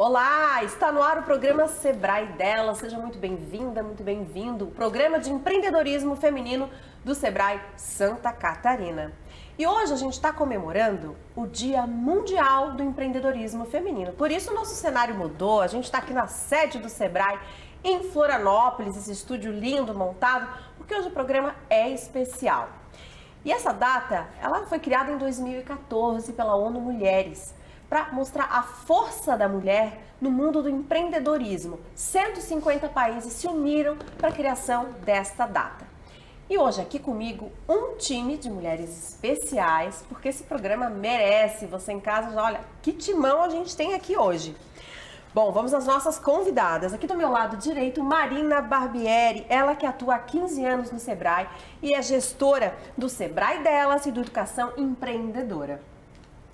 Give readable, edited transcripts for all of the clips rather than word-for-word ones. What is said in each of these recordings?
Olá, está no ar o programa Sebrae Delas. Seja muito bem-vinda, muito bem-vindo. O programa de empreendedorismo feminino do Sebrae Santa Catarina. E hoje a gente está comemorando o Dia Mundial do Empreendedorismo Feminino. Por isso o nosso cenário mudou. A gente está aqui na sede do Sebrae, em Florianópolis, esse estúdio lindo montado, porque hoje o programa é especial. E essa data, ela foi criada em 2014 pela ONU Mulheres, para mostrar a força da mulher no mundo do empreendedorismo. 150 países se uniram para a criação desta data. E hoje aqui comigo um time de mulheres especiais, porque esse programa merece. Você em casa já olha que timão a gente tem aqui hoje. Bom, vamos às nossas convidadas. Aqui do meu lado direito, Marina Barbieri, ela que atua há 15 anos no Sebrae e é gestora do Sebrae Delas e do Educação Empreendedora.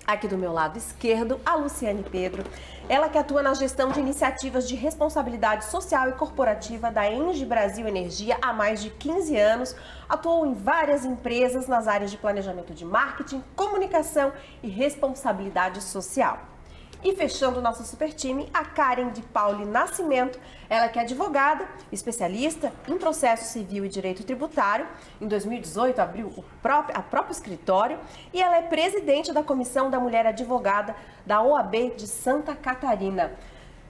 Aqui do meu lado esquerdo, a Luciane Pedro, ela que atua na gestão de iniciativas de responsabilidade social e corporativa da Engie Brasil Energia há mais de 15 anos, atuou em várias empresas nas áreas de planejamento de marketing, comunicação e responsabilidade social. E fechando o nosso super time, a Karen de Pauli Nascimento, ela que é advogada, especialista em processo civil e direito tributário. Em 2018 abriu a próprio escritório e ela é presidente da Comissão da Mulher Advogada da OAB de Santa Catarina.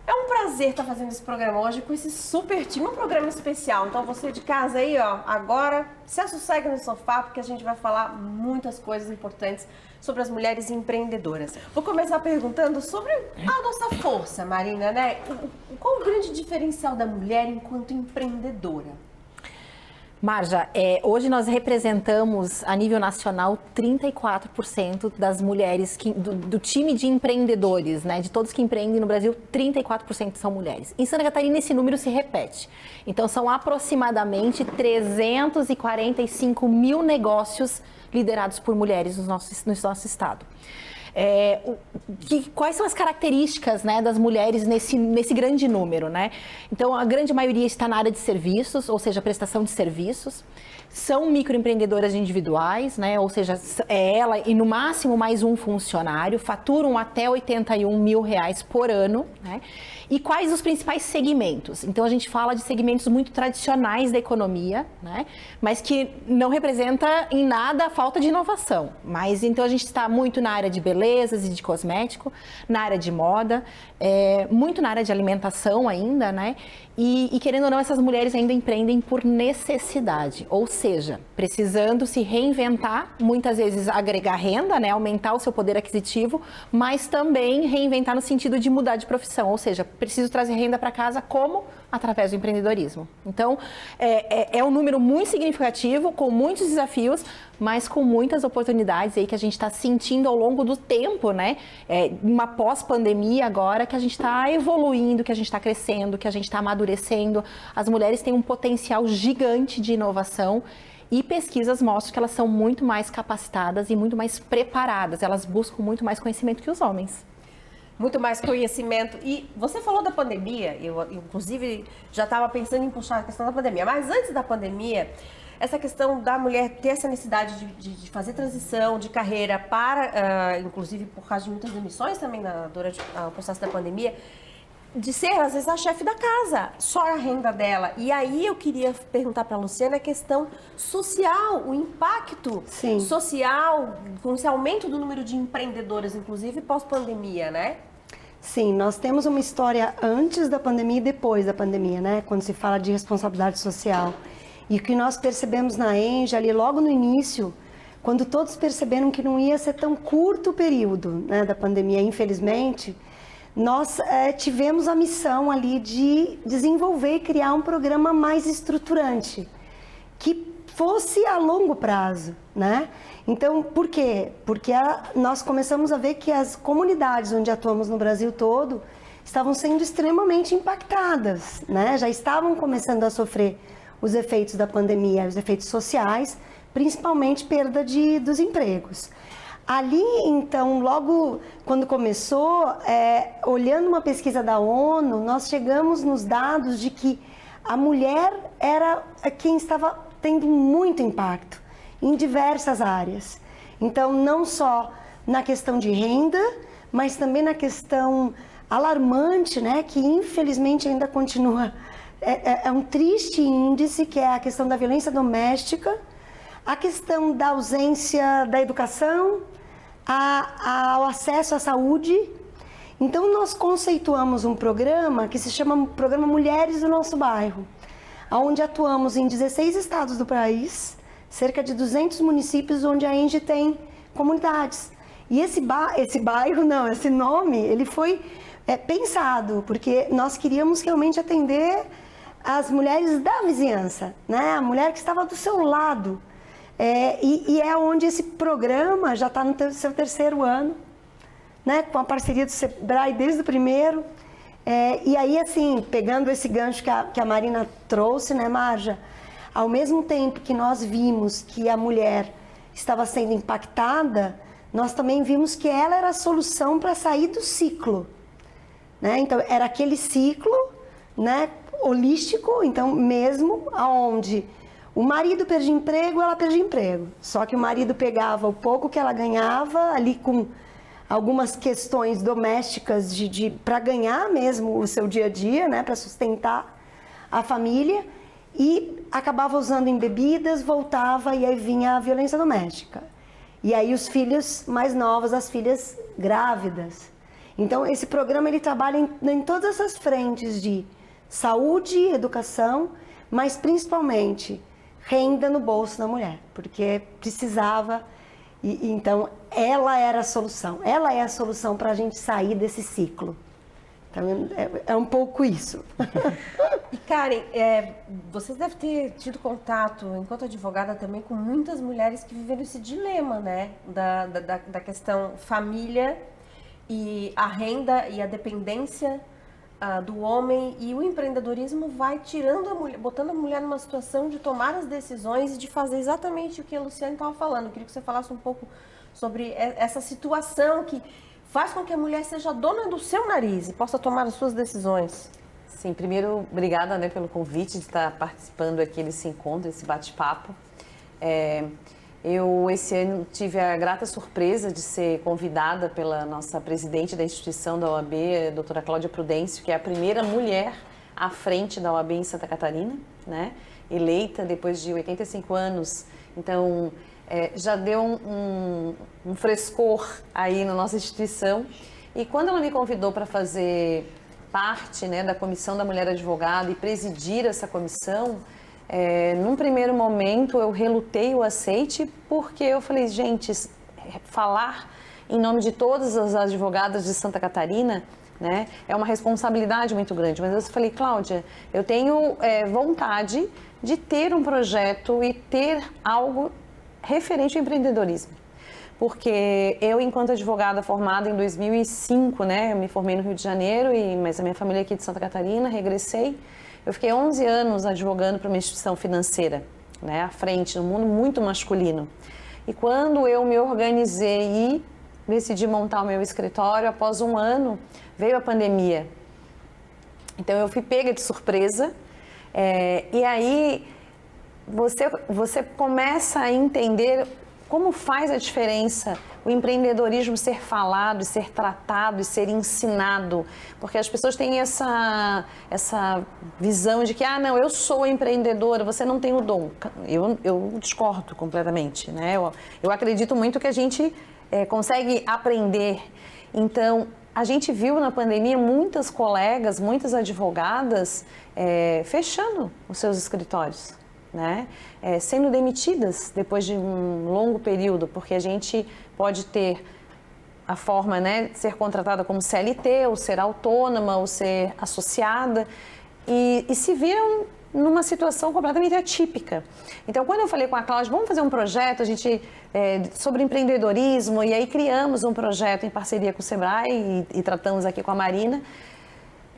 É um prazer estar fazendo esse programa hoje com esse super time, um programa especial. Então você de casa aí, ó, agora se assossegue no sofá porque a gente vai falar muitas coisas importantes sobre as mulheres empreendedoras. Vou começar perguntando sobre a nossa força, Marina, né? Qual o grande diferencial da mulher enquanto empreendedora? Marja, hoje nós representamos a nível nacional 34% das mulheres do time de empreendedores, né? De todos que empreendem no Brasil, 34% são mulheres. Em Santa Catarina esse número se repete. Então são aproximadamente 345 mil negócios liderados por mulheres no nosso estado. Quais são as características, né, das mulheres nesse grande número, né? Então, a grande maioria está na área de serviços, ou seja, prestação de serviços. São microempreendedoras individuais, né? Ou seja, ela e no máximo mais um funcionário, faturam até R$81 mil por ano, né? E quais os principais segmentos? Então, a gente fala de segmentos muito tradicionais da economia, né? Mas que não representa em nada a falta de inovação. Mas, então, a gente está muito na área de belezas e de cosmético, na área de moda, muito na área de alimentação ainda, né? E querendo ou não, essas mulheres ainda empreendem por necessidade, ou seja, precisando se reinventar, muitas vezes agregar renda, né, aumentar o seu poder aquisitivo, mas também reinventar no sentido de mudar de profissão, ou seja, preciso trazer renda para casa como? Através do empreendedorismo. Então, é um número muito significativo, com muitos desafios, mas com muitas oportunidades aí que a gente está sentindo ao longo do tempo, né? Uma pós-pandemia agora que a gente está evoluindo, que a gente está crescendo, que a gente está amadurecendo. As mulheres têm um potencial gigante de inovação e pesquisas mostram que elas são muito mais capacitadas e muito mais preparadas. Elas buscam muito mais conhecimento que os homens. Muito mais conhecimento. E você falou da pandemia, eu inclusive já estava pensando em puxar a questão da pandemia, mas antes da pandemia, essa questão da mulher ter essa necessidade de fazer transição de carreira para, inclusive por causa de muitas demissões também durante o processo da pandemia, de ser, às vezes, a chefe da casa, só a renda dela. E aí eu queria perguntar para a Luciana a questão social, o impacto social com esse aumento do número de empreendedoras, inclusive pós-pandemia, né? Sim, nós temos uma história antes da pandemia e depois da pandemia, né? Quando se fala de responsabilidade social. E o que nós percebemos na Engie ali logo no início, quando todos perceberam que não ia ser tão curto o período, né, da pandemia, infelizmente, nós tivemos a missão ali de desenvolver e criar um programa mais estruturante, que fosse a longo prazo, né? Então, por quê? Porque nós começamos a ver que as comunidades onde atuamos no Brasil todo estavam sendo extremamente impactadas, né? Já estavam começando a sofrer os efeitos da pandemia, os efeitos sociais, principalmente perda dos empregos. Ali, então, logo quando começou, olhando uma pesquisa da ONU, nós chegamos nos dados de que a mulher era quem estava tendo muito impacto em diversas áreas. Então, não só na questão de renda, mas também na questão alarmante, né, que infelizmente ainda continua, é um triste índice, que é a questão da violência doméstica, a questão da ausência da educação, ao acesso à saúde. Então, nós conceituamos um programa que se chama Programa Mulheres do Nosso Bairro, onde atuamos em 16 estados do país, cerca de 200 municípios onde a ENGIE tem comunidades. E esse nome, ele foi pensado, porque nós queríamos realmente atender as mulheres da vizinhança, né? A mulher que estava do seu lado. E é onde esse programa já está no seu 3º ano, né? Com a parceria do Sebrae desde o primeiro. E aí, assim, pegando esse gancho que a Marina trouxe, né, Marja? Ao mesmo tempo que nós vimos que a mulher estava sendo impactada, nós também vimos que ela era a solução para sair do ciclo, né? Então, era aquele ciclo, né, holístico, então, mesmo aonde o marido perdia emprego, ela perdia emprego. Só que o marido pegava o pouco que ela ganhava, ali com algumas questões domésticas para ganhar mesmo o seu dia a dia, né, para sustentar a família, e acabava usando em bebidas, voltava e aí vinha a violência doméstica. E aí os filhos mais novos, as filhas grávidas. Então esse programa ele trabalha em todas essas frentes de saúde, educação, mas principalmente renda no bolso da mulher, porque precisava. Então, ela era a solução. Ela é a solução para a gente sair desse ciclo. Então, é um pouco isso. E, Karen, vocês devem ter tido contato, enquanto advogada, também com muitas mulheres que viveram esse dilema, né? Da questão família e a renda e a dependência do homem, e o empreendedorismo vai tirando a mulher, botando a mulher numa situação de tomar as decisões e de fazer exatamente o que a Luciane estava falando. Eu queria que você falasse um pouco sobre essa situação que faz com que a mulher seja dona do seu nariz e possa tomar as suas decisões. Sim, primeiro, obrigada, né, pelo convite de estar participando aqui desse encontro, desse bate-papo. Eu, esse ano, tive a grata surpresa de ser convidada pela nossa presidente da instituição da OAB, a doutora Cláudia Prudêncio, que é a primeira mulher à frente da OAB em Santa Catarina, né? Eleita depois de 85 anos. Então, já deu um frescor aí na nossa instituição. E quando ela me convidou para fazer parte, né, da Comissão da Mulher Advogada e presidir essa comissão, num primeiro momento eu relutei o aceite, porque eu falei, gente, falar em nome de todas as advogadas de Santa Catarina, né, é uma responsabilidade muito grande. Mas eu falei, Cláudia, eu tenho vontade de ter um projeto e ter algo referente ao empreendedorismo. Porque eu, enquanto advogada formada em 2005, né, eu me formei no Rio de Janeiro, mas a minha família é aqui de Santa Catarina, regressei. Eu fiquei 11 anos advogando para uma instituição financeira, né, à frente, num mundo muito masculino. E quando eu me organizei e decidi montar o meu escritório, após um ano, veio a pandemia. Então, eu fui pega de surpresa. E aí, você começa a entender como faz a diferença o empreendedorismo ser falado, ser tratado e ser ensinado. Porque as pessoas têm essa visão de que, não, eu sou empreendedora, você não tem o dom. Eu discordo completamente, né? Eu acredito muito que a gente consegue aprender. Então, a gente viu na pandemia muitas colegas, muitas advogadas fechando os seus escritórios, né? Sendo demitidas depois de um longo período, porque a gente pode ter a forma, né, de ser contratada como CLT, ou ser autônoma, ou ser associada, e se viram numa situação completamente atípica. Então, quando eu falei com a Cláudia, vamos fazer um projeto sobre empreendedorismo, e aí criamos um projeto em parceria com o Sebrae e tratamos aqui com a Marina,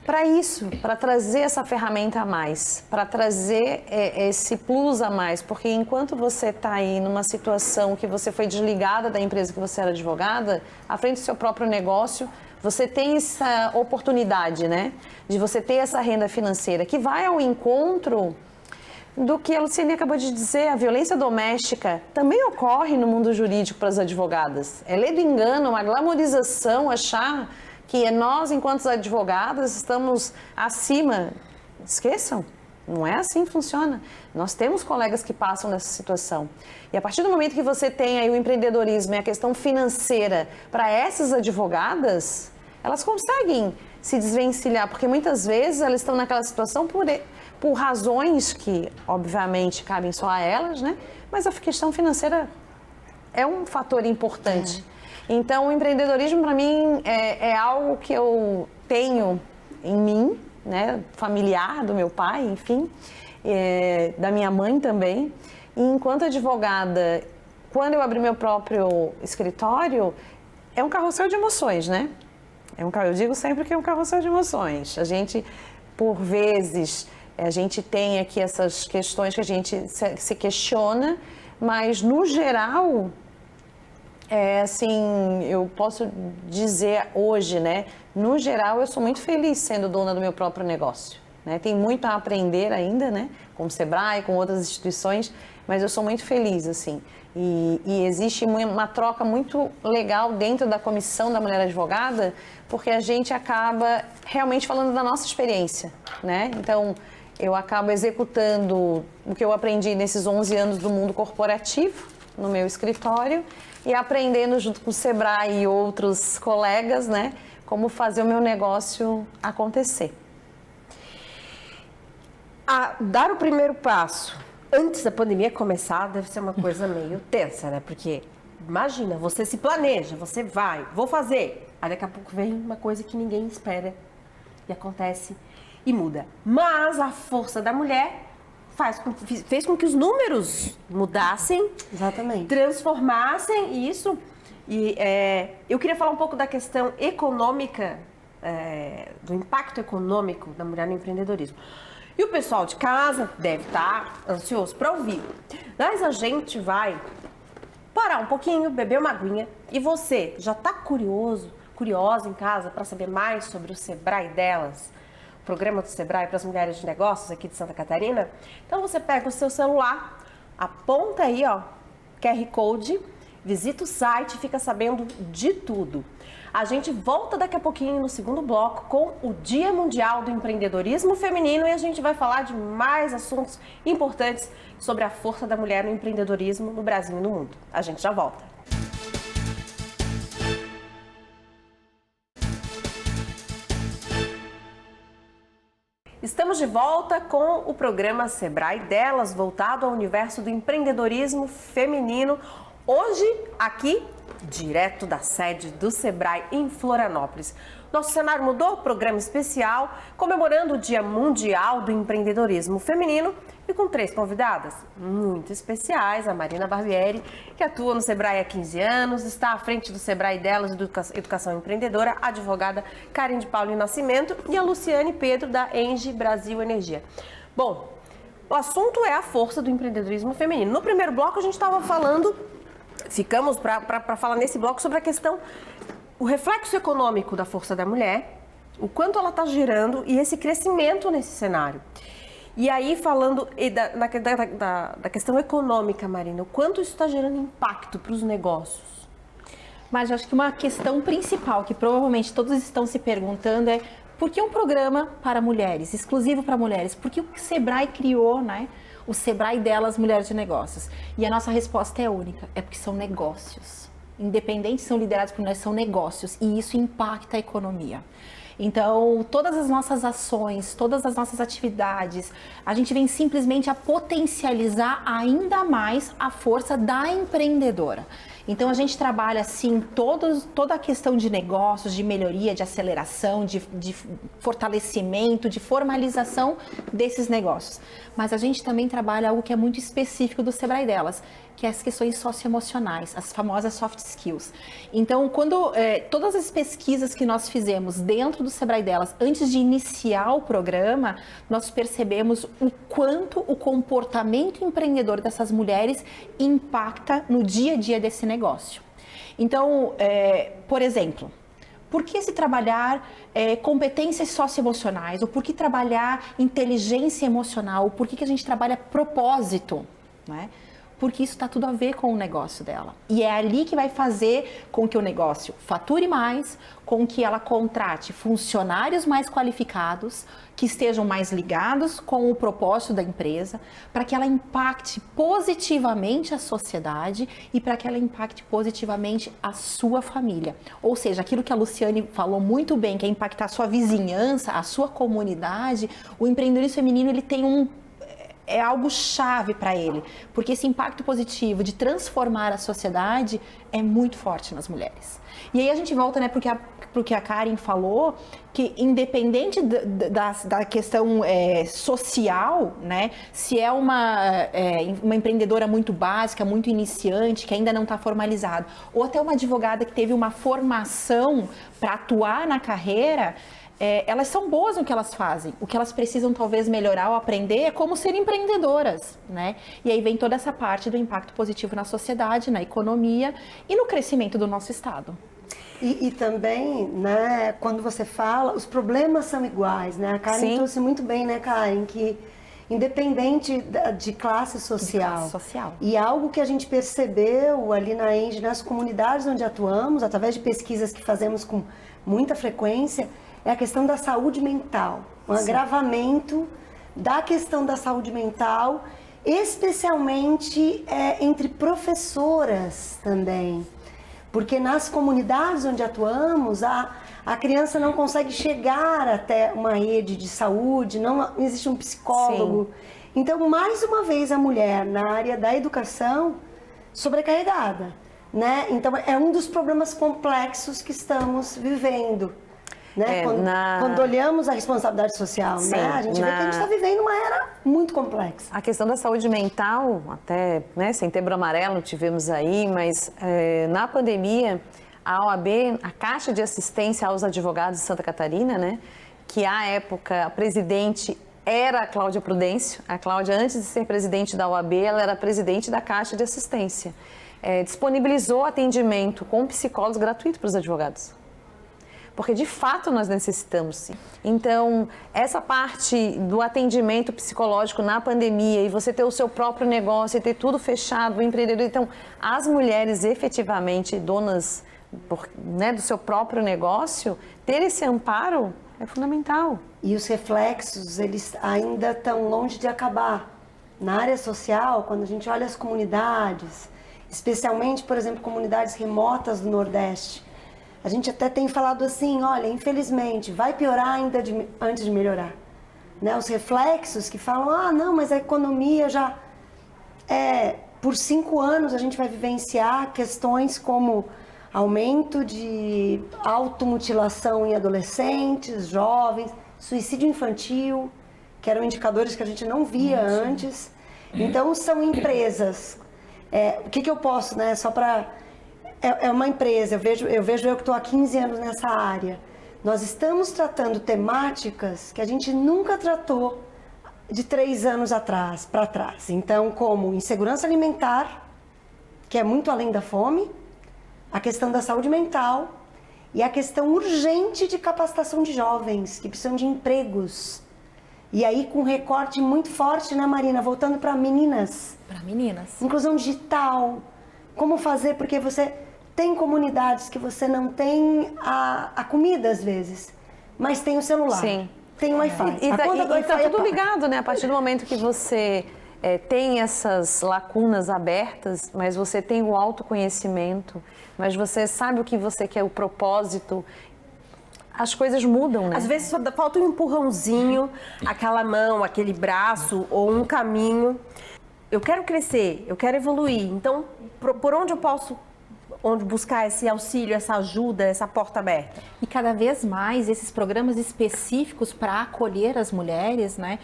para isso, para trazer essa ferramenta a mais, para trazer esse plus a mais, porque enquanto você está aí numa situação que você foi desligada da empresa que você era advogada, à frente do seu próprio negócio, você tem essa oportunidade, né, de você ter essa renda financeira, que vai ao encontro do que a Luciane acabou de dizer. A violência doméstica também ocorre no mundo jurídico para as advogadas. É lei do engano, uma glamorização, achar que nós, enquanto advogadas, estamos acima. Esqueçam, não é assim que funciona. Nós temos colegas que passam nessa situação. E a partir do momento que você tem aí o empreendedorismo e a questão financeira para essas advogadas, elas conseguem se desvencilhar, porque muitas vezes elas estão naquela situação por razões que, obviamente, cabem só a elas, né? Mas a questão financeira é um fator importante. Então, o empreendedorismo, para mim, é algo que eu tenho em mim, né? Familiar, do meu pai, enfim, da minha mãe também. E enquanto advogada, quando eu abri meu próprio escritório, é um carrossel de emoções, né? Eu digo sempre que é um carrossel de emoções. A gente, por vezes, a gente tem aqui essas questões que a gente se questiona, mas, no geral, assim, eu posso dizer hoje, né? No geral, eu sou muito feliz sendo dona do meu próprio negócio, né? Tem muito a aprender ainda, né? Com o Sebrae, com outras instituições, mas eu sou muito feliz, assim. E existe uma troca muito legal dentro da comissão da mulher advogada, porque a gente acaba realmente falando da nossa experiência, né? Então, eu acabo executando o que eu aprendi nesses 11 anos do mundo corporativo, no meu escritório, e aprendendo junto com o Sebrae e outros colegas, né, como fazer o meu negócio acontecer. Dar o primeiro passo antes da pandemia começar deve ser uma coisa meio tensa, né? Porque, imagina, você se planeja, você vai, vou fazer. Aí daqui a pouco vem uma coisa que ninguém espera e acontece e muda. Mas a força da mulher fez com que os números mudassem. Exatamente. Transformassem isso. E eu queria falar um pouco da questão econômica, do impacto econômico da mulher no empreendedorismo. E o pessoal de casa deve estar ansioso para ouvir. Mas a gente vai parar um pouquinho, beber uma aguinha. E você já está curiosa em casa para saber mais sobre o Sebrae delas? O programa do Sebrae para as mulheres de negócios aqui de Santa Catarina? Então você pega o seu celular, aponta aí, ó, QR Code, visita o site e fica sabendo de tudo. A gente volta daqui a pouquinho no segundo bloco com o Dia Mundial do Empreendedorismo Feminino e a gente vai falar de mais assuntos importantes sobre a força da mulher no empreendedorismo no Brasil e no mundo. A gente já volta. Estamos de volta com o programa Sebrae Delas, voltado ao universo do empreendedorismo feminino. Hoje, aqui, direto da sede do Sebrae em Florianópolis. Nosso cenário mudou, programa especial, comemorando o Dia Mundial do Empreendedorismo Feminino e com 3 convidadas muito especiais. A Marina Barbieri, que atua no Sebrae há 15 anos, está à frente do Sebrae Delas, Educação Empreendedora, a advogada Karen de Paulo Nascimento e a Luciane Pedro, da Engie Brasil Energia. Bom, o assunto é a força do empreendedorismo feminino. No primeiro bloco a gente estava falando, ficamos para falar nesse bloco sobre a questão, o reflexo econômico da força da mulher, o quanto ela está gerando e esse crescimento nesse cenário. E aí, falando da questão econômica, Marina, o quanto isso está gerando impacto para os negócios? Mas eu acho que uma questão principal que provavelmente todos estão se perguntando é por que um programa para mulheres, exclusivo para mulheres? Por que o Sebrae criou, né, o Sebrae Delas Mulheres de Negócios? E a nossa resposta é única, é porque são negócios. Independentes são liderados por nós, são negócios e isso impacta a economia. Então, todas as nossas ações, todas as nossas atividades, a gente vem simplesmente a potencializar ainda mais a força da empreendedora. Então, a gente trabalha, assim, toda a questão de negócios, de melhoria, de aceleração, de fortalecimento, de formalização desses negócios. Mas a gente também trabalha algo que é muito específico do Sebrae Delas, que é as questões socioemocionais, as famosas soft skills. Então, todas as pesquisas que nós fizemos dentro do Sebrae Delas, antes de iniciar o programa, nós percebemos o quanto o comportamento empreendedor dessas mulheres impacta no dia a dia desse negócio. Então, por exemplo, por que se trabalhar competências socioemocionais? Ou por que trabalhar inteligência emocional? Ou por que a gente trabalha propósito, né? porque isso está tudo a ver com o negócio dela. E é ali que vai fazer com que o negócio fature mais, com que ela contrate funcionários mais qualificados, que estejam mais ligados com o propósito da empresa, para que ela impacte positivamente a sociedade e para que ela impacte positivamente a sua família. Ou seja, aquilo que a Luciane falou muito bem, que é impactar a sua vizinhança, a sua comunidade, o empreendedorismo feminino ele tem é algo chave para ele, porque esse impacto positivo de transformar a sociedade é muito forte nas mulheres. E aí a gente volta, né, porque a Karen falou que independente da questão social, né, se é uma empreendedora muito básica, muito iniciante, que ainda não está formalizado, ou até uma advogada que teve uma formação para atuar na carreira, elas são boas no que elas fazem. O que elas precisam talvez melhorar ou aprender é como ser empreendedoras, né? E aí vem toda essa parte do impacto positivo na sociedade, na economia e no crescimento do nosso estado. E também, né, quando você fala, os problemas são iguais, né? A Karen trouxe muito bem, né, Karen, que independente de classe social. E algo que a gente percebeu ali na ENGE, nas comunidades onde atuamos, através de pesquisas que fazemos com muita frequência, é a questão da saúde mental, um agravamento da questão da saúde mental, especialmente entre professoras também, porque nas comunidades onde atuamos, a criança não consegue chegar até uma rede de saúde, não existe um psicólogo. Sim. Então, mais uma vez, a mulher na área da educação sobrecarregada, né? Então, é um dos problemas complexos que estamos vivendo. Né? Quando olhamos a responsabilidade social, sim, né? A gente vê que a gente está vivendo uma era muito complexa. A questão da saúde mental, até, né, Setembro Amarelo tivemos aí, mas na pandemia, a OAB, a Caixa de Assistência aos Advogados de Santa Catarina, né, que à época a presidente era a Cláudia Prudêncio. A Cláudia, antes de ser presidente da OAB, ela era presidente da Caixa de Assistência. Disponibilizou atendimento com psicólogos gratuito para os advogados. Porque, de fato, nós necessitamos, sim. Então, essa parte do atendimento psicológico na pandemia e você ter o seu próprio negócio e ter tudo fechado, o empreendedor. Então, as mulheres efetivamente donas do seu próprio negócio, ter esse amparo é fundamental. E os reflexos, eles ainda estão longe de acabar. Na área social, quando a gente olha as comunidades, especialmente, por exemplo, comunidades remotas do Nordeste, a gente até tem falado assim, olha, infelizmente, vai piorar ainda antes de melhorar. Né? Os reflexos que falam, não, mas a economia já... por 5 anos a gente vai vivenciar questões como aumento de automutilação em adolescentes, jovens, suicídio infantil, que eram indicadores que a gente não via antes. Então, são empresas. O que eu posso, né, só para... É uma empresa, eu vejo eu que estou há 15 anos nessa área. Nós estamos tratando temáticas que a gente nunca tratou de 3 anos atrás, para trás. Então, como insegurança alimentar, que é muito além da fome, a questão da saúde mental e a questão urgente de capacitação de jovens que precisam de empregos. E aí com um recorte muito forte, né, Marina? Voltando para meninas. Para meninas. Inclusão digital. Como fazer, porque você... Tem comunidades que você não tem a comida, às vezes, mas tem o celular. Sim. Tem o Wi-Fi. E está tudo ligado, né? A partir do momento que você tem essas lacunas abertas, mas você tem o autoconhecimento, mas você sabe o que você quer, o propósito, as coisas mudam, né? Às vezes só falta um empurrãozinho, aquela mão, aquele braço ou um caminho. Eu quero crescer, eu quero evoluir, então por onde eu posso... onde buscar esse auxílio, essa ajuda, essa porta aberta? E cada vez mais esses programas específicos para acolher as mulheres, né?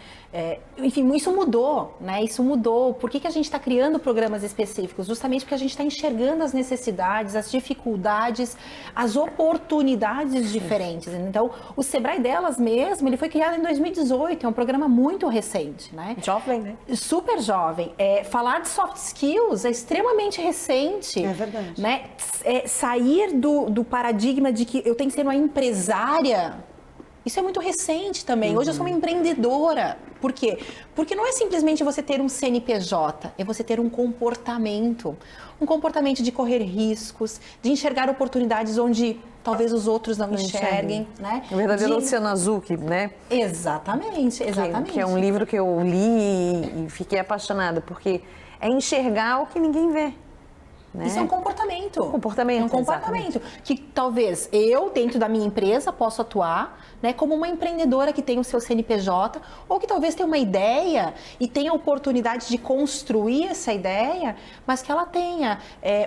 Enfim, isso mudou, né? Isso mudou. Por que a gente está criando programas específicos? Justamente porque a gente está enxergando as necessidades, as dificuldades, as oportunidades diferentes. Então, o Sebrae Delas mesmo, ele foi criado em 2018, é um programa muito recente, né? Jovem, né? Super jovem. Falar de soft skills é extremamente recente. É verdade. Né? Sair do paradigma de que eu tenho que ser uma empresária Isso é muito recente também. Hoje eu sou uma empreendedora. Por quê? Porque não é simplesmente você ter um CNPJ, é você ter um comportamento. Um comportamento de correr riscos, de enxergar oportunidades onde talvez os outros não enxerguem, né? O verdadeiro Oceano Azul, né? Exatamente. Que é um livro que eu li e fiquei apaixonada, porque é enxergar o que ninguém vê. Né? Isso é um comportamento. Um comportamento, exatamente. Que talvez eu, dentro da minha empresa, possa atuar, né, como uma empreendedora que tem o seu CNPJ, ou que talvez tenha uma ideia e tenha a oportunidade de construir essa ideia, mas que ela tenha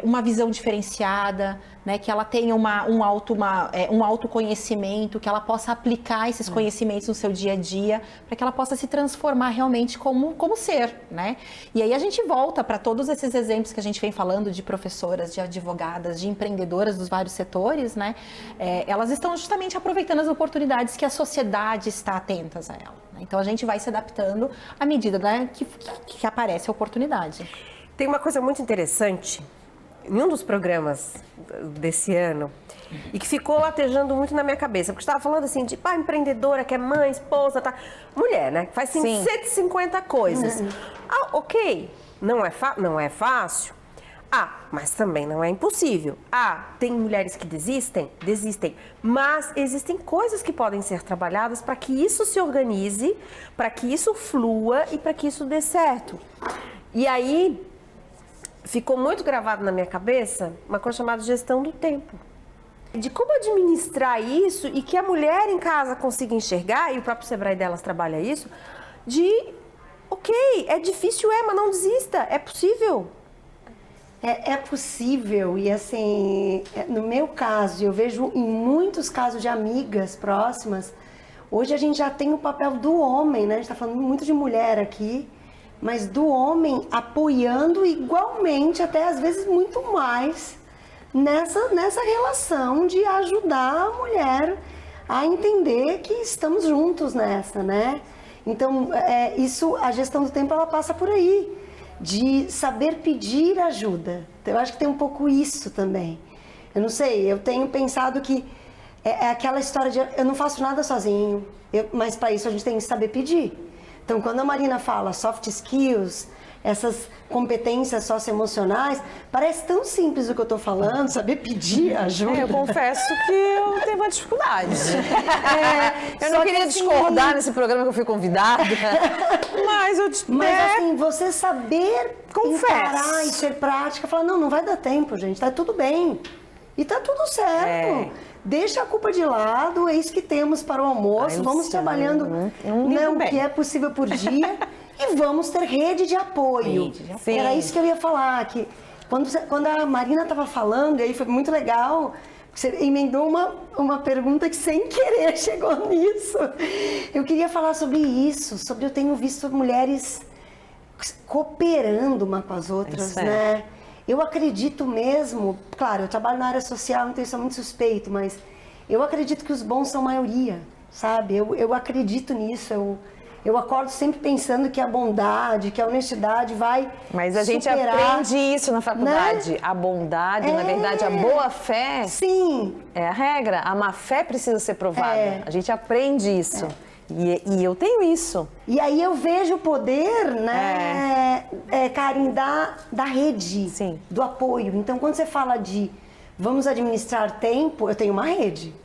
uma visão diferenciada, né, que ela tenha um autoconhecimento, que ela possa aplicar esses conhecimentos no seu dia a dia, para que ela possa se transformar realmente como ser, né? E aí a gente volta para todos esses exemplos que a gente vem falando de professoras, de advogadas, de empreendedoras dos vários setores, né? Elas estão justamente aproveitando as oportunidades que a sociedade está atentas a ela. Né? Então a gente vai se adaptando à medida, né, que aparece a oportunidade. Tem uma coisa muito interessante em um dos programas desse ano e que ficou latejando muito na minha cabeça, porque estava falando assim de empreendedora, que é mãe, esposa, tá? Mulher, né? Faz 150 coisas. Ok, não é fácil. Mas também não é impossível. Tem mulheres que desistem? Desistem. Mas existem coisas que podem ser trabalhadas para que isso se organize, para que isso flua e para que isso dê certo. E aí, ficou muito gravado na minha cabeça uma coisa chamada gestão do tempo. De como administrar isso e que a mulher em casa consiga enxergar, e o próprio Sebrae delas trabalha isso, é difícil, mas não desista, é possível. É possível, e assim, no meu caso, eu vejo em muitos casos de amigas próximas, hoje a gente já tem o papel do homem, né? A gente está falando muito de mulher aqui, mas do homem apoiando igualmente, até às vezes muito mais, nessa relação de ajudar a mulher a entender que estamos juntos nessa, né? Então, a gestão do tempo, ela passa por aí. De saber pedir ajuda. Eu acho que tem um pouco isso também. Eu não sei, eu tenho pensado que é aquela história de eu não faço nada sozinho, mas para isso a gente tem que saber pedir. Então, quando a Marina fala soft skills, essas competências socioemocionais, parece tão simples o que eu estou falando, saber pedir ajuda. Eu confesso que eu tenho uma dificuldade. Eu não queria discordar nesse programa que eu fui convidada, mas assim, você saber encarar e ser prática, falar, não vai dar tempo, gente, tá tudo bem. E tá tudo certo. Deixa a culpa de lado, é isso que temos para o almoço, vamos trabalhando o que é possível por dia. E vamos ter rede de apoio. Era isso que eu ia falar, que quando a Marina estava falando, e aí foi muito legal, você emendou uma pergunta que sem querer chegou nisso. Eu queria falar sobre isso, sobre eu tenho visto mulheres cooperando uma com as outras, né? Eu acredito mesmo, claro, eu trabalho na área social, então isso é muito suspeito, mas eu acredito que os bons são maioria, sabe? Eu acredito nisso, eu acordo sempre pensando que a bondade, que a honestidade vai Mas a gente aprende isso na faculdade. Né? A bondade, na verdade, a boa-fé é a regra. A má-fé precisa ser provada. A gente aprende isso. E eu tenho isso. E aí eu vejo o poder, né, Karen, da rede, do apoio. Então, quando você fala de vamos administrar tempo, eu tenho uma rede.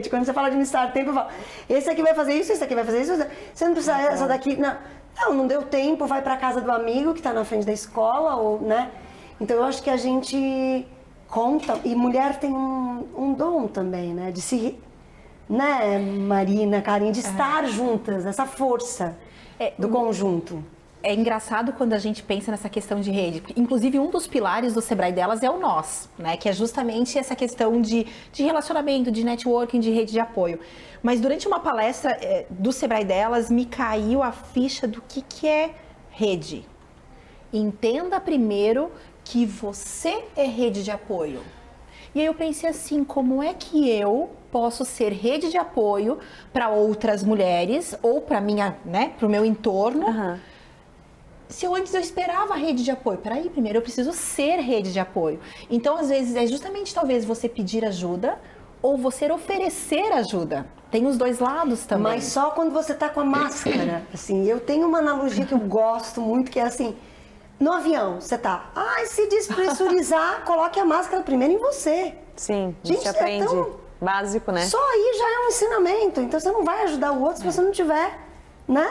Quando você fala de administrar tempo, eu falo, esse aqui vai fazer isso, esse aqui vai fazer isso. Você não precisa essa daqui. Não deu tempo, vai para casa do amigo que está na frente da escola, né? Então eu acho que a gente conta, e mulher tem um dom também, né? De se, né, Marina, Karen, de estar juntas, essa força do conjunto. É engraçado quando a gente pensa nessa questão de rede. Inclusive, um dos pilares do Sebrae delas é o nós, né? Que é justamente essa questão de relacionamento, de networking, de rede de apoio. Mas durante uma palestra do Sebrae delas, me caiu a ficha do que é rede. Entenda primeiro que você é rede de apoio. E aí eu pensei assim, como é que eu posso ser rede de apoio para outras mulheres ou para o meu entorno? Se antes eu esperava a rede de apoio, peraí, primeiro eu preciso ser rede de apoio. Então, às vezes, é justamente talvez você pedir ajuda ou você oferecer ajuda. Tem os dois lados também. Mas só quando você tá com a máscara. Assim, eu tenho uma analogia que eu gosto muito, que é assim, no avião, você tá, se despressurizar, coloque a máscara primeiro em você. Sim, a Gente, gente aprende. Básico, né? Só aí já é um ensinamento. Então você não vai ajudar o outro se você não tiver, né?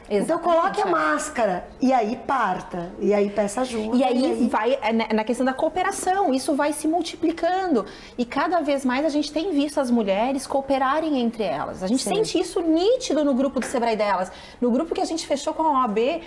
Então coloque a máscara e aí parta, e aí peça ajuda. E aí vai na questão da cooperação, isso vai se multiplicando. E cada vez mais a gente tem visto as mulheres cooperarem entre elas. A gente sente isso nítido no grupo do Sebrae delas. No grupo que a gente fechou com a OAB,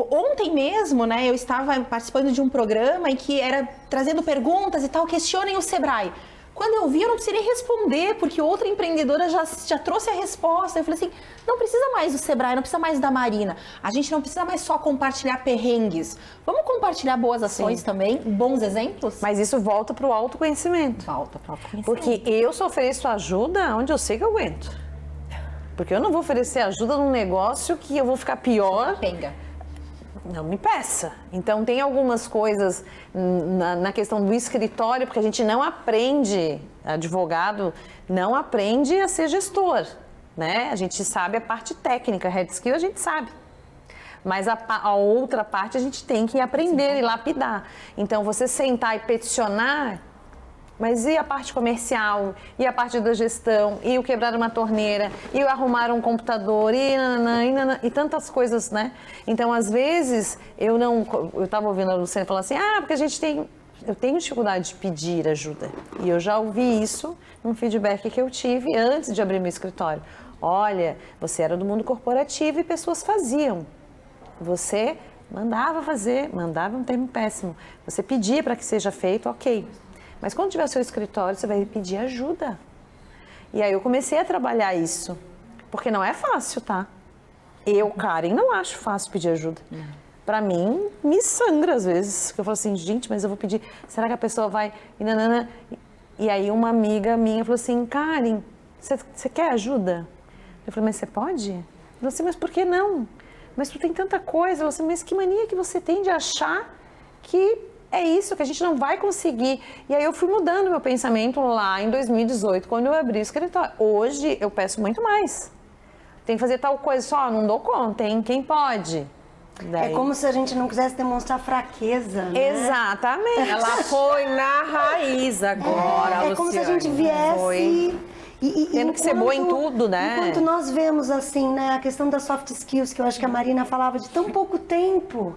ontem mesmo, né, eu estava participando de um programa em que era trazendo perguntas e tal, questionem o Sebrae. Quando eu vi, eu não precisei nem responder, porque outra empreendedora já trouxe a resposta. Eu falei assim, não precisa mais do Sebrae, não precisa mais da Marina. A gente não precisa mais só compartilhar perrengues. Vamos compartilhar boas ações também, bons exemplos? Mas isso volta para o autoconhecimento. Volta para o autoconhecimento. Porque eu só ofereço ajuda onde eu sei que eu aguento. Porque eu não vou oferecer ajuda num negócio que eu vou ficar pior. Penga. Não me peça. Então, tem algumas coisas na questão do escritório, porque a gente não aprende, advogado não aprende a ser gestor, né? A gente sabe a parte técnica, hard skill a gente sabe. Mas a outra parte a gente tem que aprender e lapidar. Então, você sentar e peticionar, mas e a parte comercial, e a parte da gestão, e o quebrar uma torneira, e o arrumar um computador, e tantas coisas, né? Então, às vezes, eu estava ouvindo a Luciana falar assim, porque eu tenho dificuldade de pedir ajuda. E eu já ouvi isso num feedback que eu tive antes de abrir meu escritório. Olha, você era do mundo corporativo e pessoas faziam. Você mandava fazer, mandava um termo péssimo. Você pedia para que seja feito, ok. Mas quando tiver seu escritório, você vai pedir ajuda. E aí eu comecei a trabalhar isso. Porque não é fácil, tá? Eu, Karen, não acho fácil pedir ajuda. Pra mim, me sangra às vezes. Eu falo assim, gente, mas eu vou pedir... Será que a pessoa vai... E aí uma amiga minha falou assim, Karen, você quer ajuda? Eu falei, mas você pode? Ela falou assim, mas por que não? Mas tu tem tanta coisa. Ela falou assim, mas que mania que você tem de achar que... É isso que a gente não vai conseguir. E aí eu fui mudando meu pensamento lá em 2018, quando eu abri o escritório. Hoje eu peço muito mais. Tem que fazer tal coisa, só não dou conta, hein? Quem pode? Daí... É como se a gente não quisesse demonstrar fraqueza, né? Exatamente. Ela foi na raiz agora, É como se a gente viesse... Tendo que ser boa em tudo, né? Enquanto nós vemos, assim, né, a questão das soft skills, que eu acho que a Marina falava de tão pouco tempo...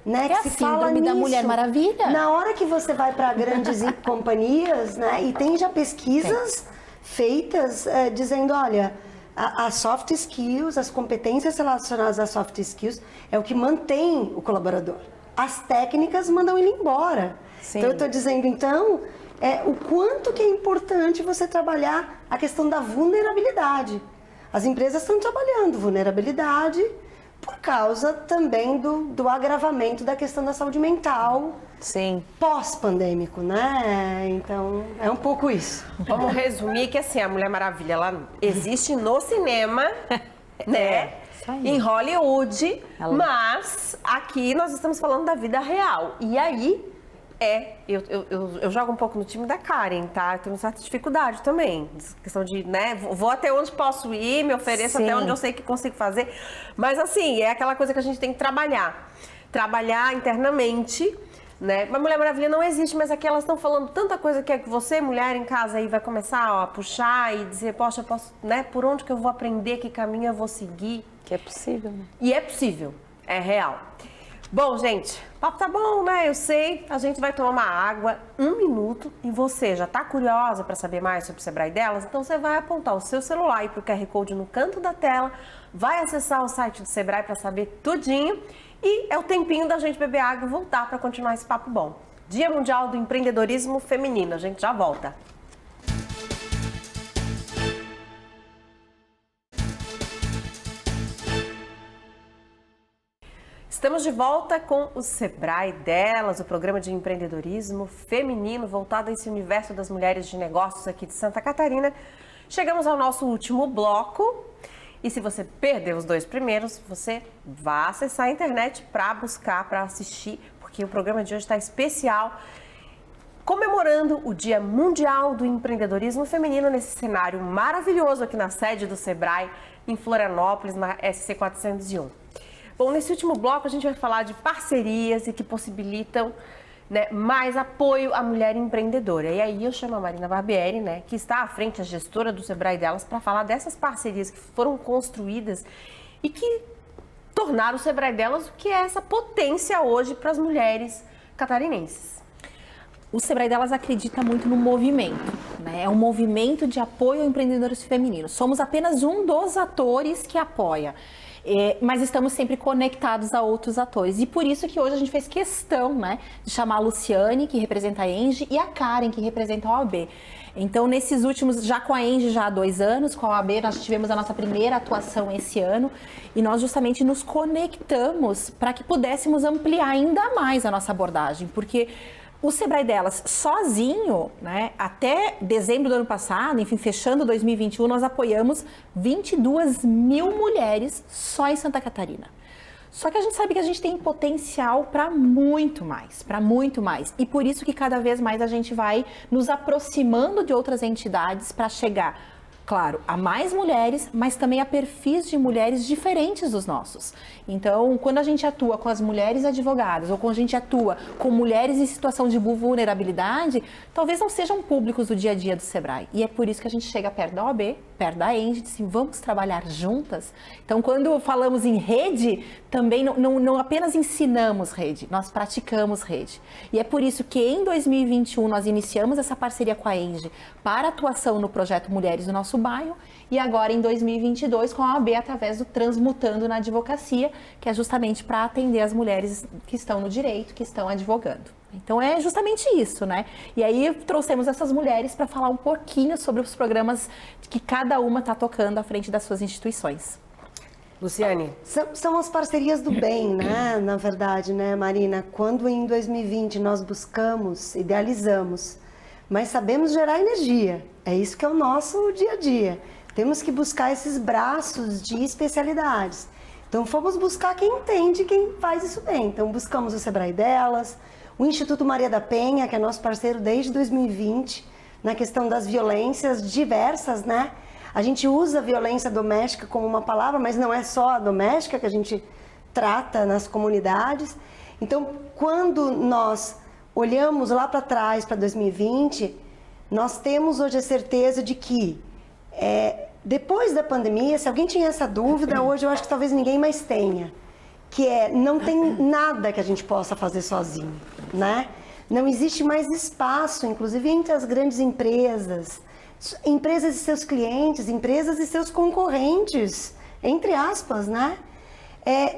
Né, É que a se fala síndrome da nisso. Mulher Maravilha. Na hora que você vai para grandes companhias, né, e tem já pesquisas feitas dizendo, olha, as soft skills, as competências relacionadas às soft skills é o que mantém o colaborador. As técnicas mandam ele embora. Sim. Então eu estou dizendo, o quanto que é importante você trabalhar a questão da vulnerabilidade. As empresas estão trabalhando vulnerabilidade por causa também do agravamento da questão da saúde mental. Sim. Pós-pandêmico, né? Então, é um pouco isso. Vamos resumir que assim, a Mulher Maravilha, ela existe no cinema, né? Em Hollywood, mas aqui nós estamos falando da vida real. E aí, eu jogo um pouco no time da Karen, tá? Eu tenho certa dificuldade também. Questão de, né? Vou até onde posso ir, me ofereço até onde eu sei que consigo fazer. Mas assim, é aquela coisa que a gente tem que trabalhar. Trabalhar internamente, né? Mas Mulher Maravilha não existe, mas aqui elas estão falando tanta coisa que é que você, mulher em casa, aí vai começar a puxar e dizer, poxa, eu posso, né? Por onde que eu vou aprender, que caminho eu vou seguir? Que é possível, né? E é possível, é real. Bom, gente, o papo tá bom, né? Eu sei. A gente vai tomar uma água, 1 minuto. E você já tá curiosa para saber mais sobre o Sebrae delas? Então você vai apontar o seu celular aí pro QR Code no canto da tela, vai acessar o site do Sebrae para saber tudinho. E é o tempinho da gente beber água e voltar para continuar esse papo bom. Dia Mundial do Empreendedorismo Feminino. A gente já volta. Estamos de volta com o Sebrae delas, o programa de empreendedorismo feminino voltado a esse universo das mulheres de negócios aqui de Santa Catarina. Chegamos ao nosso último bloco e se você perdeu os 2 primeiros, você vai acessar a internet para buscar, para assistir, porque o programa de hoje está especial. comemorando o Dia Mundial do Empreendedorismo Feminino nesse cenário maravilhoso aqui na sede do Sebrae, em Florianópolis, na SC 401. Bom, nesse último bloco a gente vai falar de parcerias e que possibilitam, né, mais apoio à mulher empreendedora. E aí eu chamo a Marina Barbieri, né, que está à frente, a gestora do Sebrae Delas, para falar dessas parcerias que foram construídas e que tornaram o Sebrae Delas o que é essa potência hoje para as mulheres catarinenses. O Sebrae Delas acredita muito no movimento, né? É um movimento de apoio a empreendedores femininos. Somos apenas um dos atores que apoia. Mas estamos sempre conectados a outros atores. E por isso que hoje a gente fez questão, né, de chamar a Luciane, que representa a Engie, e a Karen, que representa a OAB. Então, nesses últimos, já com a Engie já há 2 anos, com a OAB nós tivemos a nossa primeira atuação esse ano, e nós justamente nos conectamos para que pudéssemos ampliar ainda mais a nossa abordagem, porque o Sebrae Delas sozinho, né, até dezembro do ano passado, enfim, fechando 2021, nós apoiamos 22 mil mulheres só em Santa Catarina. Só que a gente sabe que a gente tem potencial para muito mais, para muito mais. E por isso que cada vez mais a gente vai nos aproximando de outras entidades para chegar, claro, a mais mulheres, mas também a perfis de mulheres diferentes dos nossos. Então, quando a gente atua com as mulheres advogadas ou quando a gente atua com mulheres em situação de vulnerabilidade, talvez não sejam públicos do dia a dia do Sebrae. E é por isso que a gente chega perto da OAB, perto da Engie, diz assim, vamos trabalhar juntas. Então, quando falamos em rede, também não apenas ensinamos rede, nós praticamos rede. E é por isso que em 2021 nós iniciamos essa parceria com a Engie para atuação no projeto Mulheres do Nosso Bairro e agora em 2022 com a OAB através do Transmutando na Advocacia, que é justamente para atender as mulheres que estão no direito, que estão advogando. Então é justamente isso, né? E aí trouxemos essas mulheres para falar um pouquinho sobre os programas que cada uma está tocando à frente das suas instituições. Luciane? São as parcerias do bem, né? Na verdade, né, Marina? Quando em 2020 nós buscamos, idealizamos, mas sabemos gerar energia. É isso que é o nosso dia a dia. Temos que buscar esses braços de especialidades. Então fomos buscar quem entende, quem faz isso bem. Então buscamos o Sebrae Delas, o Instituto Maria da Penha, que é nosso parceiro desde 2020, na questão das violências diversas, né? A gente usa a violência doméstica como uma palavra, mas não é só a doméstica que a gente trata nas comunidades. Então, quando nós olhamos lá para trás, para 2020, nós temos hoje a certeza de que depois da pandemia, se alguém tinha essa dúvida, hoje eu acho que talvez ninguém mais tenha, que não tem nada que a gente possa fazer sozinho, né? Não existe mais espaço, inclusive entre as grandes empresas e seus clientes, empresas e seus concorrentes, entre aspas, né?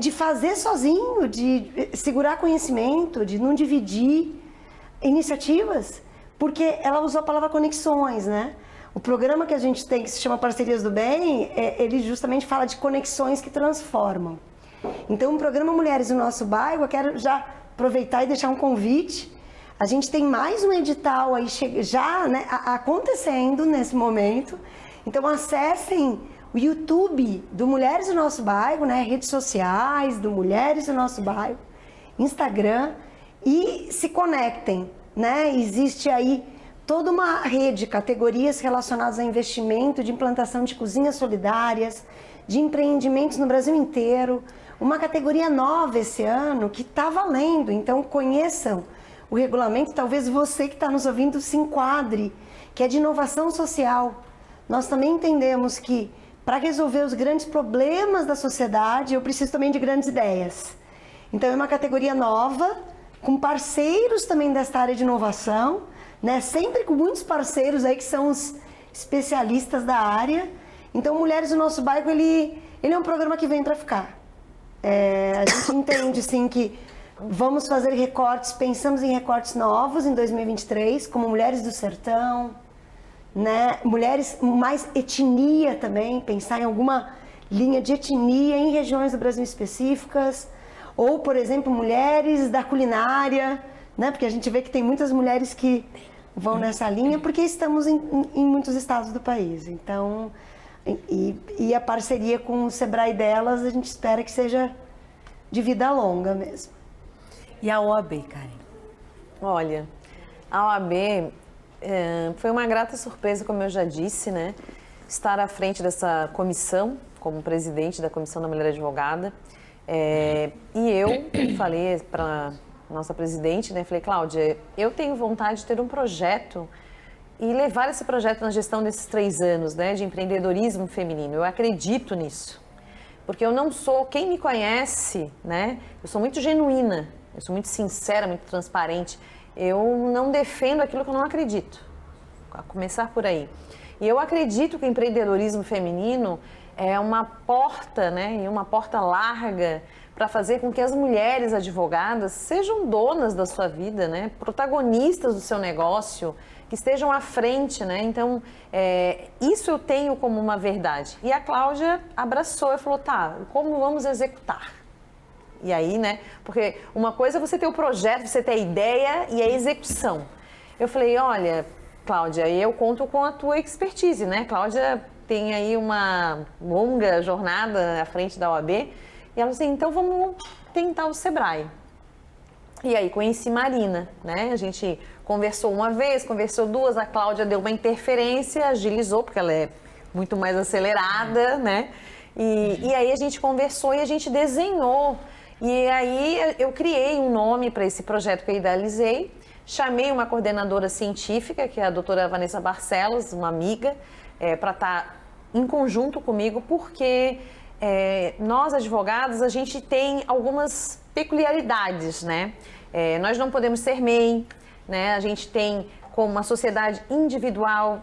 De fazer sozinho, de segurar conhecimento, de não dividir iniciativas, porque ela usou a palavra conexões, né? O programa que a gente tem, que se chama Parcerias do Bem, ele justamente fala de conexões que transformam. Então, o programa Mulheres do Nosso Bairro, eu quero já aproveitar e deixar um convite. A gente tem mais um edital aí já, né, acontecendo nesse momento. Então, acessem o YouTube do Mulheres do Nosso Bairro, né, redes sociais do Mulheres do Nosso Bairro, Instagram, e se conectem, né? Existe aí toda uma rede de categorias relacionadas a investimento, de implantação de cozinhas solidárias, de empreendimentos no Brasil inteiro. Uma categoria nova esse ano que está valendo, então conheçam o regulamento, talvez você que está nos ouvindo se enquadre, que é de inovação social. Nós também entendemos que para resolver os grandes problemas da sociedade, eu preciso também de grandes ideias. Então é uma categoria nova, com parceiros também desta área de inovação, né? Sempre com muitos parceiros aí que são os especialistas da área. Então, Mulheres do Nosso Bairro, ele é um programa que vem para ficar. A gente entende, sim, que vamos fazer recortes, pensamos em recortes novos em 2023, como Mulheres do Sertão, né? Mulheres mais etnia também, pensar em alguma linha de etnia em regiões do Brasil específicas, ou, por exemplo, mulheres da culinária, né? Porque a gente vê que tem muitas mulheres que vão nessa linha, porque estamos em muitos estados do país. Então, e a parceria com o Sebrae Delas, a gente espera que seja de vida longa mesmo. E a OAB, Karen? Olha, A OAB foi uma grata surpresa, como eu já disse, né? Estar à frente dessa comissão, como presidente da Comissão da Mulher Advogada. E eu falei para nossa presidente, né? Falei, Cláudia, eu tenho vontade de ter um projeto e levar esse projeto na gestão desses 3 anos, né? De empreendedorismo feminino. Eu acredito nisso. Porque eu não sou, quem me conhece, né? Eu sou muito genuína, eu sou muito sincera, muito transparente. Eu não defendo aquilo que eu não acredito. A começar por aí. E eu acredito que o empreendedorismo feminino é uma porta, né? E uma porta larga para fazer com que as mulheres advogadas sejam donas da sua vida, né? Protagonistas do seu negócio, que estejam à frente, né? Então, isso eu tenho como uma verdade. E a Cláudia abraçou e falou, tá, como vamos executar? E aí, né? Porque uma coisa é você ter o projeto, você ter a ideia e a execução. Eu falei, olha, Cláudia, eu conto com a tua expertise, né? Cláudia tem aí uma longa jornada à frente da OAB. E ela falou assim, então vamos tentar o Sebrae. E aí conheci Marina, né? A gente conversou uma vez, conversou 2, a Cláudia deu uma interferência, agilizou, porque ela é muito mais acelerada, né? E aí a gente conversou e a gente desenhou. E aí eu criei um nome para esse projeto que eu idealizei, chamei uma coordenadora científica, que é a doutora Vanessa Barcelos, uma amiga, para estar em conjunto comigo, porque nós, advogados, a gente tem algumas peculiaridades, né? Nós não podemos ser MEI, né? A gente tem como uma sociedade individual,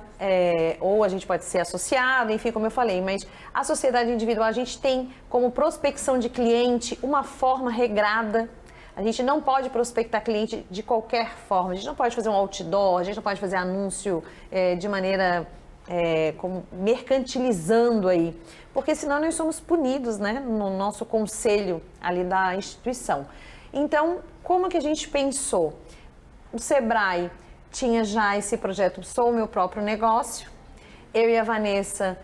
ou a gente pode ser associado, enfim, como eu falei, mas a sociedade individual a gente tem como prospecção de cliente uma forma regrada. A gente não pode prospectar cliente de qualquer forma, a gente não pode fazer um outdoor, a gente não pode fazer anúncio de maneira como mercantilizando aí, porque senão nós somos punidos, né, no nosso conselho ali da instituição. Então, como que a gente pensou? O Sebrae tinha já esse projeto Sou o Meu Próprio Negócio. Eu e a Vanessa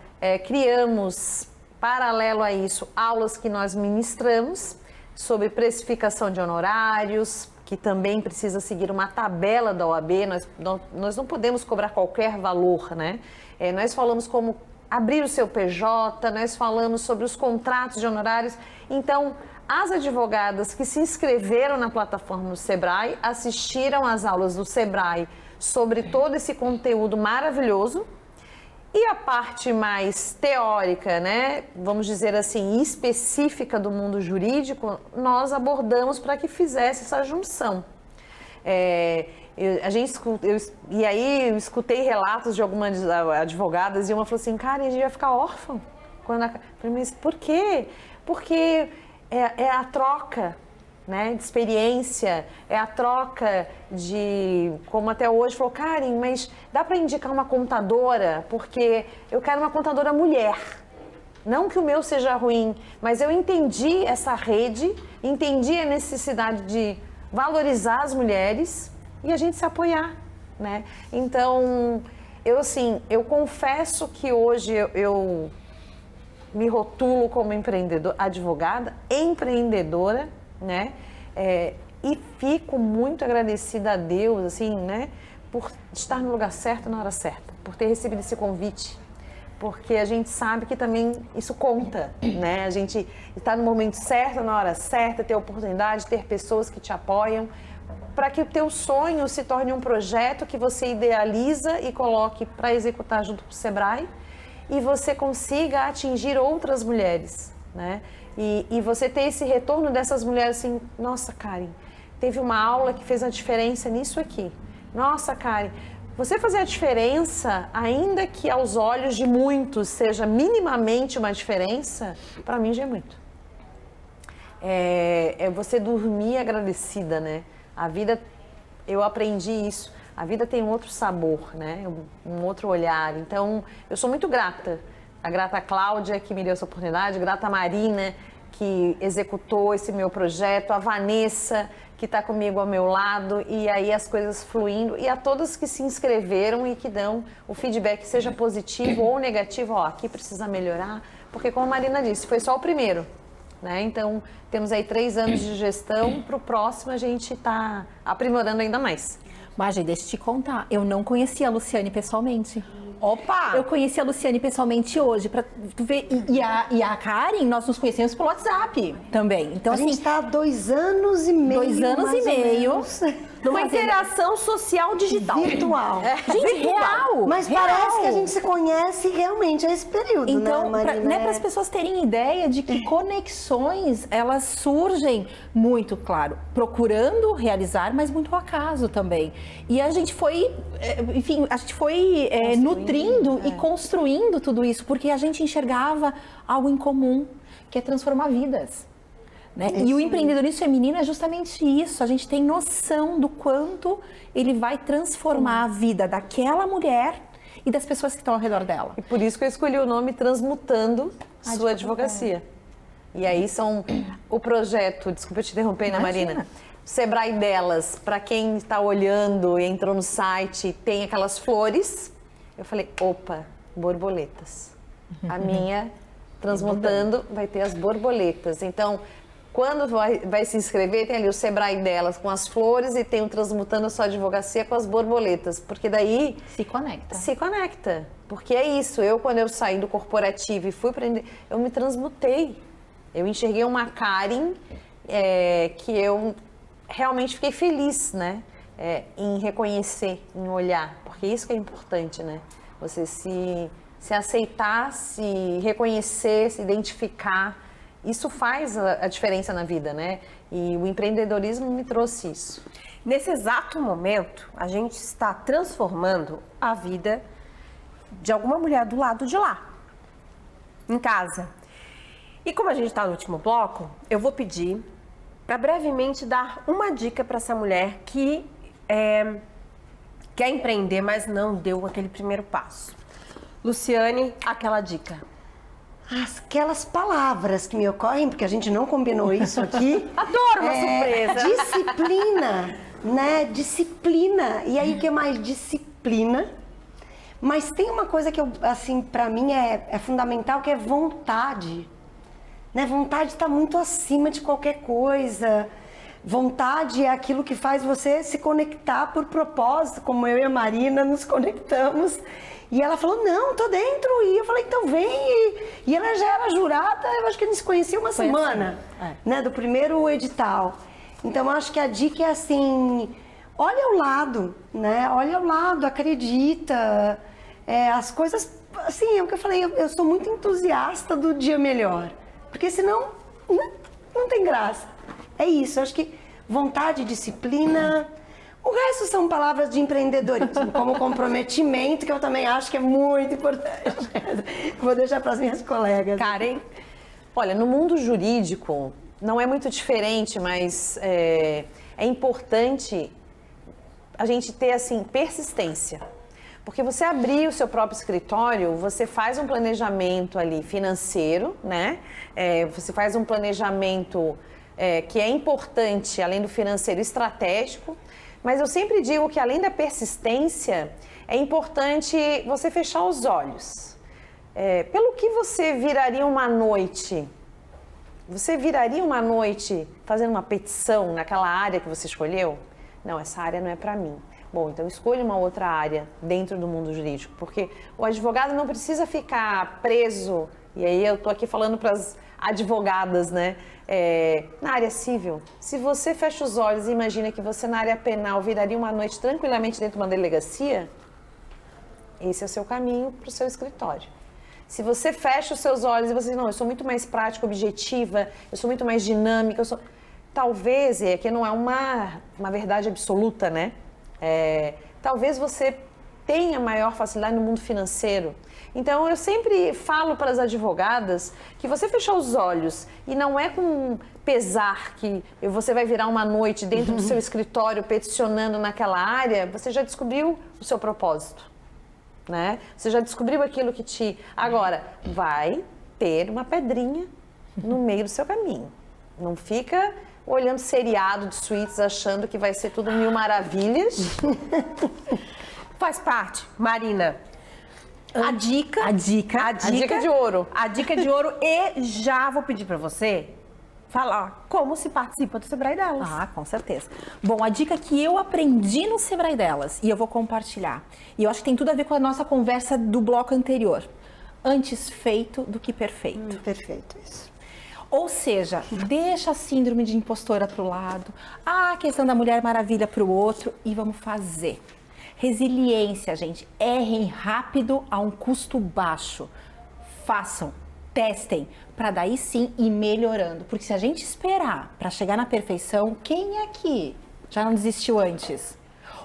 criamos, paralelo a isso, aulas que nós ministramos sobre precificação de honorários, que também precisa seguir uma tabela da OAB, nós não podemos cobrar qualquer valor, né? Nós falamos como abrir o seu PJ, nós falamos sobre os contratos de honorários. Então, as advogadas que se inscreveram na plataforma do Sebrae assistiram às aulas do Sebrae sobre todo esse conteúdo maravilhoso. E a parte mais teórica, né, vamos dizer assim, específica do mundo jurídico, nós abordamos para que fizesse essa junção. E aí eu escutei relatos de algumas advogadas e uma falou assim, cara, a gente vai ficar órfão. Falei, mas por quê? Porque é a troca, né, de experiência, é a troca de, como até hoje falou, Karen, mas dá para indicar uma contadora, porque eu quero uma contadora mulher. Não que o meu seja ruim, mas eu entendi essa rede, entendi a necessidade de valorizar as mulheres e a gente se apoiar, né? Então, eu confesso que hoje eu me rotulo como advogada, empreendedora, né? E fico muito agradecida a Deus, assim, né? Por estar no lugar certo na hora certa, por ter recebido esse convite, porque a gente sabe que também isso conta, né? A gente está no momento certo, na hora certa, ter oportunidade, ter pessoas que te apoiam, para que o teu sonho se torne um projeto que você idealiza e coloque para executar junto com o Sebrae e você consiga atingir outras mulheres, né? E você ter esse retorno dessas mulheres assim, nossa, Karen, teve uma aula que fez a diferença nisso aqui. Nossa, Karen, você fazer a diferença, ainda que aos olhos de muitos seja minimamente uma diferença, para mim já é muito. É você dormir agradecida, né? A vida, eu aprendi isso, a vida tem um outro sabor, né? Um outro olhar. Então, eu sou muito grata. A grata a Cláudia, que me deu essa oportunidade, grata a Marina, que executou esse meu projeto, a Vanessa, que está comigo ao meu lado, e aí as coisas fluindo, e a todas que se inscreveram e que dão o feedback, seja positivo ou negativo, aqui precisa melhorar, porque como a Marina disse, foi só o primeiro, né? Então, temos aí 3 anos de gestão, para o próximo a gente está aprimorando ainda mais. Mas, gente, deixa eu te contar, eu não conhecia a Luciane pessoalmente. Opa! Eu conheci a Luciane pessoalmente hoje, pra tu ver. E a Karen, nós nos conhecemos pelo WhatsApp também. Então, A assim, gente está há 2 anos e meio. 2 anos mais e ou meio. menos, Numa interação social digital. virtual. gente, real. Mas real. parece que a gente se conhece realmente a esse período, Então, né, Marina? né, para as pessoas terem ideia de que conexões, elas surgem muito, claro, procurando realizar, mas muito ao acaso também. E a gente foi, enfim, a gente foi nutrindo e construindo tudo isso, porque a gente enxergava algo em comum, que é transformar vidas. Né? E o empreendedorismo feminino é justamente isso, a gente tem noção do quanto ele vai transformar a vida daquela mulher e das pessoas que estão ao redor dela. E por isso que eu escolhi o nome Transmutando Sua Advocacia. E aí são o projeto, desculpa eu te interromper, né, Marina? Sebrae Delas, para quem está olhando e entrou no site, tem aquelas flores. Eu falei, opa, borboletas. A minha Transmutando vai ter as borboletas. Então, quando vai se inscrever, tem ali o Sebrae Delas com as flores e tem o Transmutando a Sua Advocacia com as borboletas. Porque daí... Se conecta. Se conecta. Porque é isso. Quando eu saí do corporativo e fui aprender, eu me transmutei. Eu enxerguei uma Karen que eu realmente fiquei feliz, né? Em reconhecer, em olhar. Porque isso que é importante, né? Você se aceitar, se reconhecer, se identificar. Isso faz a diferença na vida, né? E o empreendedorismo me trouxe isso. Nesse exato momento, a gente está transformando a vida de alguma mulher do lado de lá, em casa. E como a gente está no último bloco, eu vou pedir para brevemente dar uma dica para essa mulher que quer empreender, mas não deu aquele primeiro passo. Luciane, aquela dica. Aquelas palavras que me ocorrem, porque a gente não combinou isso aqui. Adoro uma surpresa. Disciplina, né? Disciplina. E aí, o que é mais? Disciplina. Mas tem uma coisa que, assim, para mim é fundamental, que é vontade. Né? Vontade está muito acima de qualquer coisa. Vontade é aquilo que faz você se conectar por propósito, como eu e a Marina nos conectamos. E ela falou, não, tô dentro. E eu falei, então vem. E ela já era jurada, eu acho que a gente se conhecia uma semana, né, do primeiro edital. Então, eu acho que a dica é assim, olha ao lado, né? Olha ao lado, acredita. As coisas, assim, é o que eu falei, eu sou muito entusiasta do dia melhor. Porque senão, não tem graça. É isso, eu acho que vontade, disciplina... O resto são palavras de empreendedorismo, como comprometimento, que eu também acho que é muito importante. Vou deixar para as minhas colegas. Karen? Olha, no mundo jurídico, não é muito diferente, mas é importante a gente ter, assim, persistência. Porque você abrir o seu próprio escritório, você faz um planejamento ali financeiro, né? Você faz um planejamento que é importante, além do financeiro, estratégico. Mas eu sempre digo que, além da persistência, é importante você fechar os olhos. Pelo que você viraria uma noite? Você viraria uma noite fazendo uma petição naquela área que você escolheu? Não, essa área não é para mim. Bom, então escolha uma outra área dentro do mundo jurídico, porque o advogado não precisa ficar preso, e aí eu estou aqui falando para as advogadas, né? Na área civil, se você fecha os olhos e imagina que você na área penal viraria uma noite tranquilamente dentro de uma delegacia, esse é o seu caminho para o seu escritório. Se você fecha os seus olhos e você diz, não, eu sou muito mais prática, objetiva, eu sou muito mais dinâmica, talvez, que não é uma verdade absoluta, né? Talvez você tenha maior facilidade no mundo financeiro. Então, eu sempre falo para as advogadas que você fechar os olhos e não é com pesar que você vai virar uma noite dentro do seu escritório peticionando naquela área, você já descobriu o seu propósito, né? Você já descobriu aquilo que te... Agora, vai ter uma pedrinha no meio do seu caminho. Não fica olhando seriado de suítes achando que vai ser tudo mil maravilhas. Faz parte, Marina. A dica de ouro. A dica de ouro. A dica de ouro. E já vou pedir para você falar como se participa do Sebrae delas. Ah, com certeza. Bom, a dica que eu aprendi no Sebrae delas, e eu vou compartilhar, e eu acho que tem tudo a ver com a nossa conversa do bloco anterior. Antes feito do que perfeito. Perfeito, isso. Ou seja, deixa a síndrome de impostora para o lado, a questão da Mulher Maravilha para o outro e vamos fazer. Resiliência, gente. Errem rápido a um custo baixo. Façam, testem, para daí sim ir melhorando. Porque se a gente esperar para chegar na perfeição, quem aqui já não desistiu antes?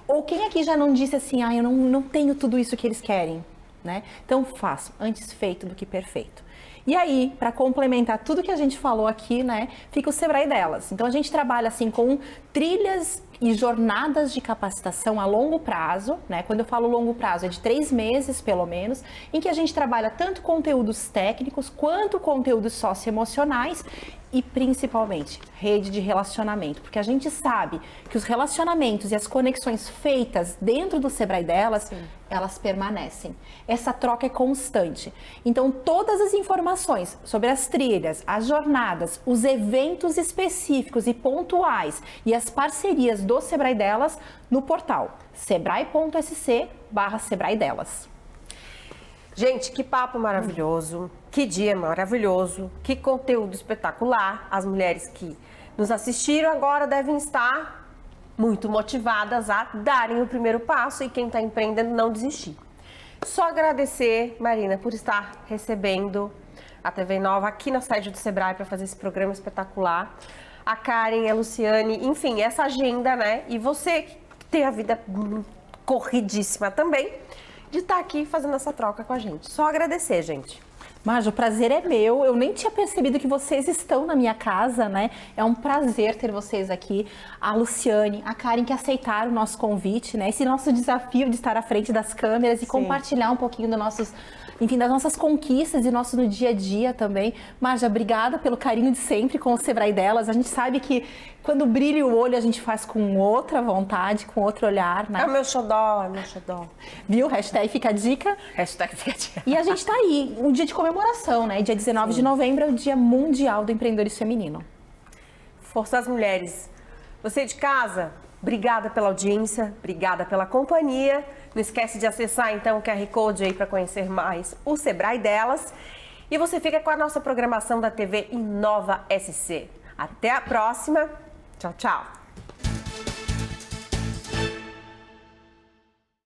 Ou quem aqui já não disse assim, eu não tenho tudo isso que eles querem, né? Então façam, antes feito do que perfeito. E aí, para complementar tudo que a gente falou aqui, né, fica o Sebrae delas. Então a gente trabalha assim com trilhas e jornadas de capacitação a longo prazo, né? Quando eu falo longo prazo, é de 3 meses pelo menos, em que a gente trabalha tanto conteúdos técnicos quanto conteúdos socioemocionais e principalmente rede de relacionamento, porque a gente sabe que os relacionamentos e as conexões feitas dentro do Sebrae delas, elas permanecem. Essa troca é constante. Então todas as informações sobre as trilhas, as jornadas, os eventos específicos e pontuais e as parcerias do Sebrae delas no portal sebrae.sc/Sebrae delas. Gente, que papo maravilhoso, que dia maravilhoso, que conteúdo espetacular. As mulheres que nos assistiram agora devem estar muito motivadas a darem o primeiro passo e quem está empreendendo não desistir. Só agradecer, Marina, por estar recebendo a TV Nova aqui na sede do Sebrae para fazer esse programa espetacular. A Karen, a Luciane, enfim, essa agenda, né? E você que tem a vida corridíssima também, de estar aqui fazendo essa troca com a gente. Só agradecer, gente. Mas o prazer é meu, eu nem tinha percebido que vocês estão na minha casa, né? É um prazer ter vocês aqui, a Luciane, a Karen, que aceitaram o nosso convite, né? Esse nosso desafio de estar à frente das câmeras e compartilhar um pouquinho dos nossos, enfim, das nossas conquistas e nosso no dia a dia também. Marja, obrigada pelo carinho de sempre com o Sebrae delas. A gente sabe que quando brilha o olho, a gente faz com outra vontade, com outro olhar, né? É o meu xodó, é o meu xodó. Viu? Hashtag fica a dica. Hashtag fica a dica. E a gente tá aí, um dia de comemoração, né? Dia 19 de novembro é o Dia Mundial do Empreendedorismo Feminino. Força às mulheres. Você de casa, obrigada pela audiência, obrigada pela companhia. Não esquece de acessar então o QR Code aí para conhecer mais o Sebrae delas. E você fica com a nossa programação da TV Inova SC. Até a próxima. Tchau, tchau.